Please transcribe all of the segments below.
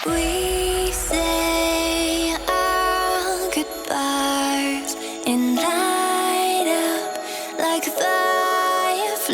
We say our goodbyes and light up like fireflies.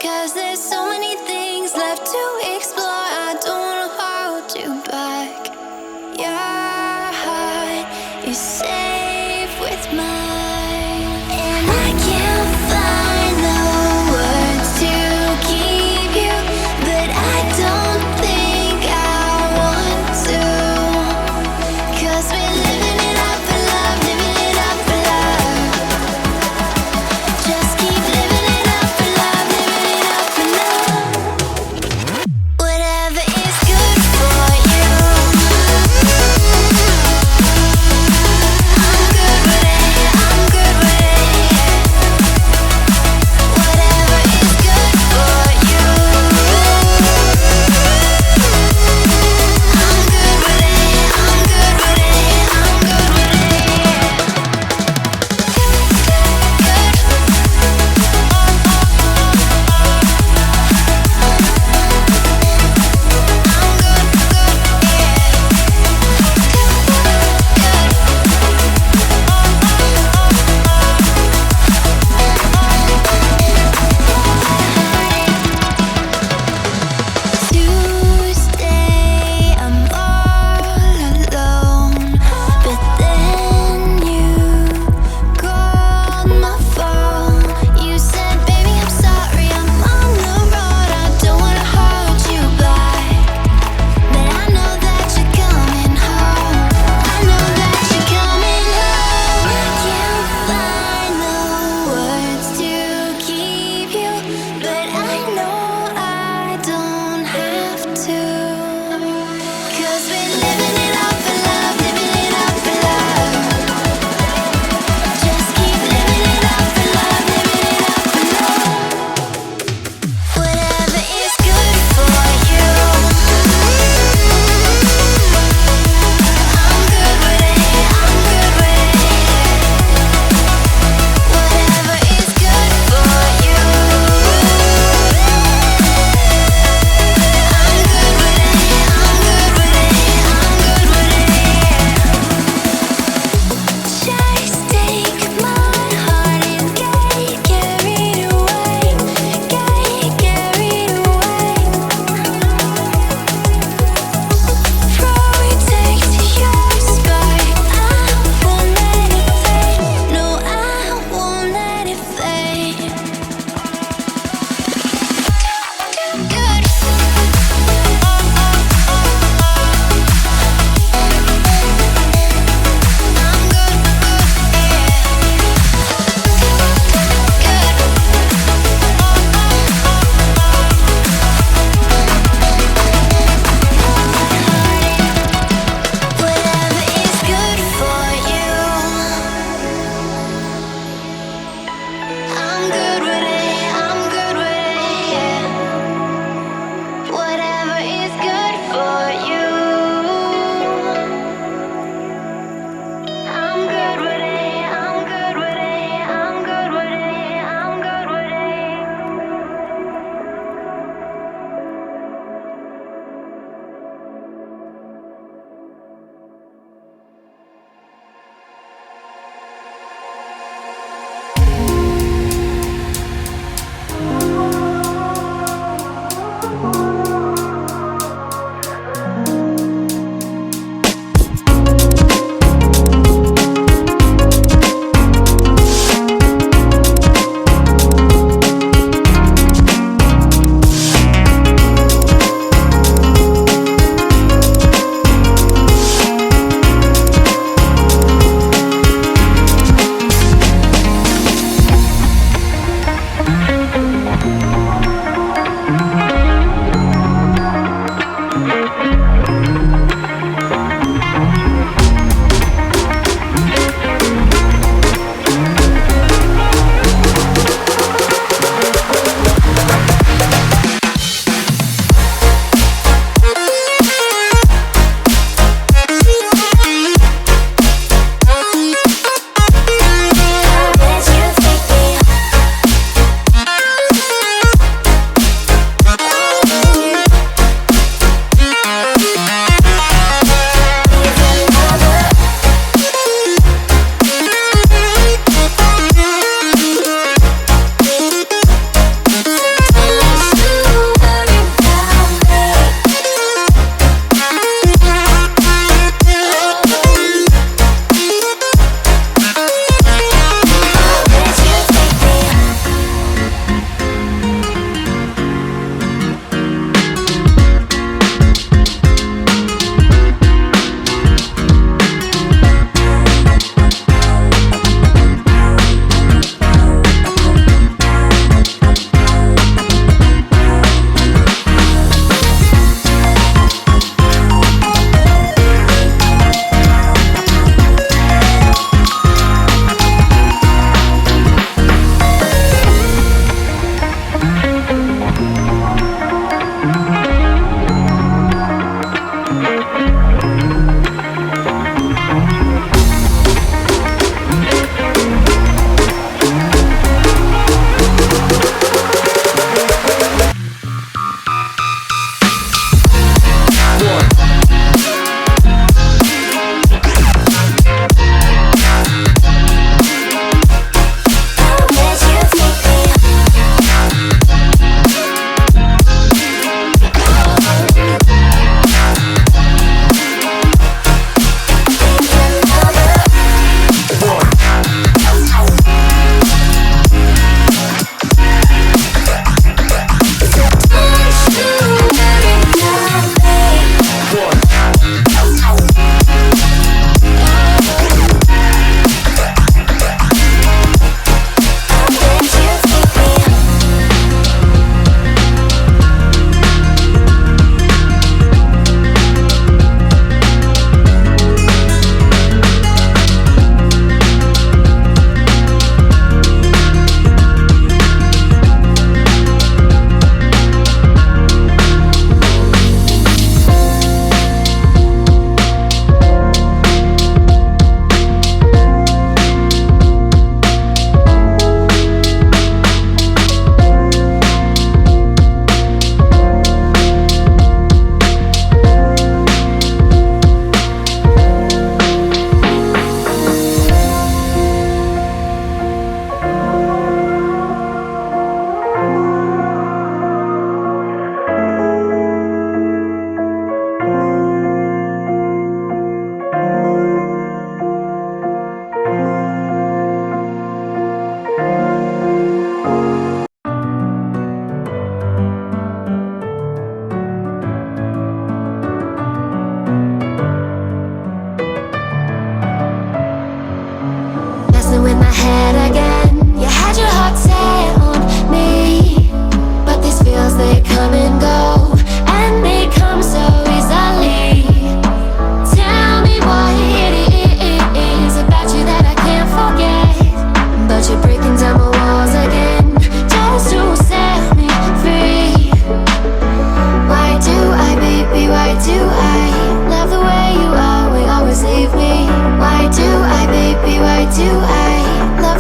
'Cause there's so many things left to explore. I don't wanna hold you back. Your heart is safe with mine, and I can't find the words to keep you, but I don't think I want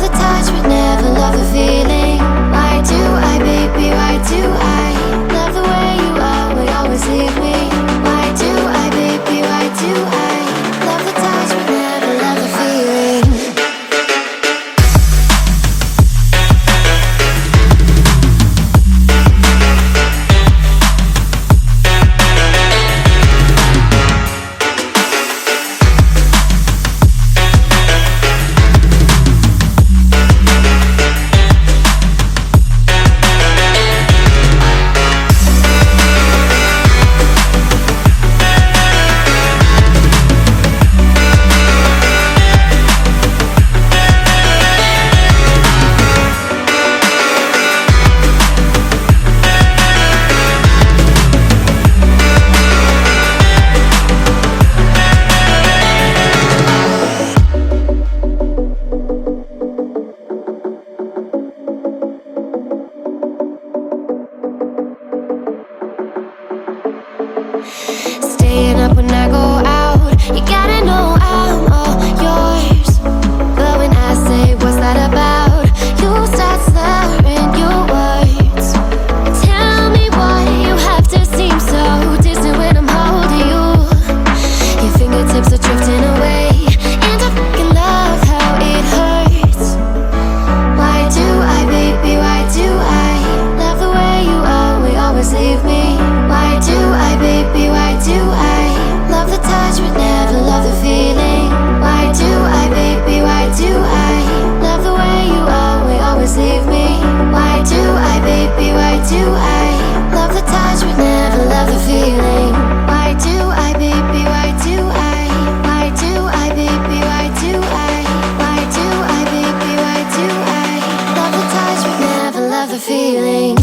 the touch but never love the feeling. Why do I, baby, why do I love the way you are, but always leave me? Why do I, baby, why do I love the touch but never love the feeling? Staying up when I go out, you gotta know I'm all yours. But when I say what's that about, you start slurring your words. Tell me why you have to seem so distant when I'm holding you. Your fingertips are drifting away, and I fucking love how it hurts. Why do I, baby, why do I love the way you are, we always leave me? Why do I, baby, why do I love the touch but never love the feeling? Why do I, baby, why do I love the way you are, we always leave me? Why do I, baby, why do I love the touch but never love the feeling? Why do I, baby, why do I? Why do I, baby, why do I? Why do I, baby, why do I love the touch but never love the feeling?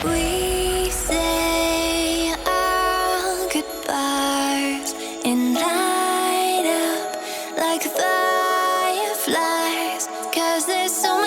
We say our goodbyes and light up like fireflies, 'cause there's so